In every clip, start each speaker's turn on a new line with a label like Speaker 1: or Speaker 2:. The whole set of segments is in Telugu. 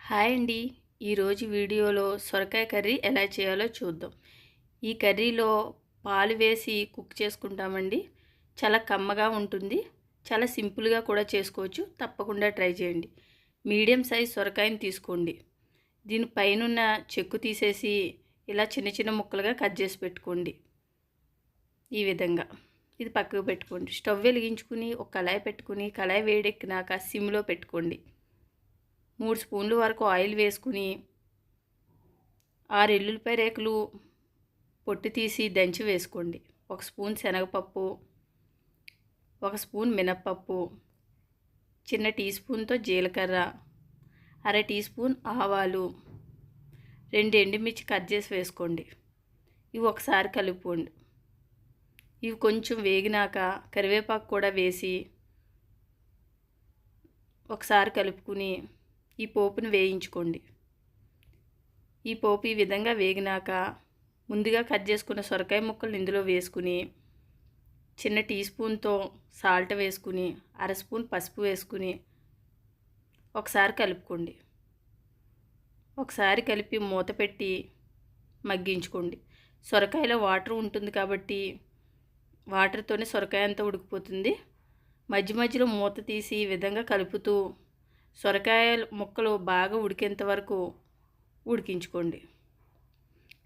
Speaker 1: హాయ్ అండి. ఈరోజు వీడియోలో సొరకాయ కర్రీ ఎలా చేయాలో చూద్దాం. ఈ కర్రీలో పాలు వేసి కుక్ చేసుకుంటామండి. చాలా కమ్మగా ఉంటుంది. చాలా సింపుల్గా కూడా చేసుకోవచ్చు. తప్పకుండా ట్రై చేయండి. మీడియం సైజ్ సొరకాయని తీసుకోండి. దీని పైనున్న చెక్కు తీసేసి ఇలా చిన్న చిన్న ముక్కలుగా కట్ చేసి పెట్టుకోండి. ఈ విధంగా ఇది పక్కకు పెట్టుకోండి. స్టవ్ వెలిగించుకుని ఒక కళాయి పెట్టుకుని కళాయి వేడెక్కినాక సిమ్లో పెట్టుకోండి. 3 స్పూన్ల వరకు ఆయిల్ వేసుకుని 6 ఎల్లుల్లిపాయ రేకులు పొట్టు తీసి దంచి వేసుకోండి. 1 స్పూన్ శనగపప్పు, 1 స్పూన్ మినప్పప్పు, చిన్న టీ స్పూన్తో జీలకర్ర, అర టీ స్పూన్ ఆవాలు, 2 ఎండుమిర్చి కట్ చేసి వేసుకోండి. ఇవి ఒకసారి కలుపుకోండి. ఇవి కొంచెం వేగినాక కరివేపాకు కూడా వేసి ఒకసారి కలుపుకుని ఈ పోపుని వేయించుకోండి. ఈ పోపు ఈ విధంగా వేగినాక ముందుగా కట్ చేసుకున్న సొరకాయ ముక్కలు ఇందులో వేసుకుని చిన్న టీ స్పూన్తో సాల్ట్ వేసుకుని అర స్పూన్ పసుపు వేసుకుని ఒకసారి కలుపుకోండి. ఒకసారి కలిపి మూత పెట్టి మగ్గించుకోండి. సొరకాయలో వాటర్ ఉంటుంది కాబట్టి వాటర్తోనే సొరకాయ అంతా ఉడికిపోతుంది. మధ్య మధ్యలో మూత తీసి ఈ విధంగా కలుపుతూ సొరకాయ ముక్కలు బాగా ఉడికేంత వరకు ఉడికించుకోండి.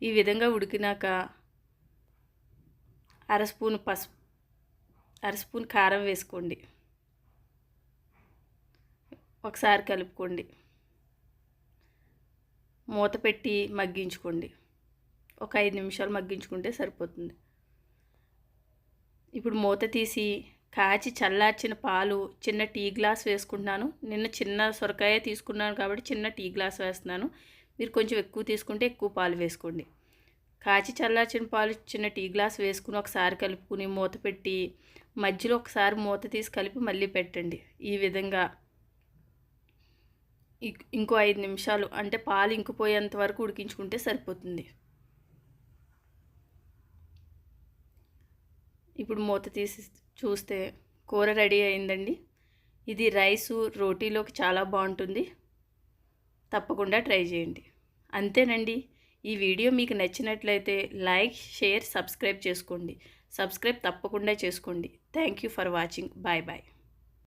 Speaker 1: ఈ విధంగా ఉడికినాక అర స్పూన్ కారం వేసుకోండి. ఒకసారి కలుపుకోండి. మూత పెట్టి మగ్గించుకోండి. ఒక 5 నిమిషాలు మగ్గించుకుంటే సరిపోతుంది. ఇప్పుడు మూత తీసి కాచి చల్లార్చిన పాలు చిన్న టీ గ్లాస్ వేసుకుంటున్నాను. నిన్న చిన్న సొరకాయ తీసుకున్నాను కాబట్టి చిన్న టీ గ్లాస్ వేస్తున్నాను. మీరు కొంచెం ఎక్కువ తీసుకుంటే ఎక్కువ పాలు వేసుకోండి. కాచి చల్లార్చిన పాలు చిన్న టీ గ్లాస్ వేసుకుని ఒకసారి కలుపుకుని మూత పెట్టి మధ్యలో ఒకసారి మూత తీసి కలిపి మళ్ళీ పెట్టండి. ఈ విధంగా ఇంకో 5 నిమిషాలు అంటే పాలు ఇంకిపోయేంత వరకు ఉడికించుకుంటే సరిపోతుంది. ఇప్పుడు మూత తీసి చూస్తే కూర రెడీ అయిందండి. ఇది రైసు రోటీలోకి చాలా బాగుంటుంది. తప్పకుండా ట్రై చేయండి. అంతేనండి. ఈ వీడియో మీకు నచ్చినట్లయితే లైక్, షేర్, సబ్స్క్రైబ్ చేసుకోండి. సబ్స్క్రైబ్ తప్పకుండా చేసుకోండి. Thank you for watching. Bye bye.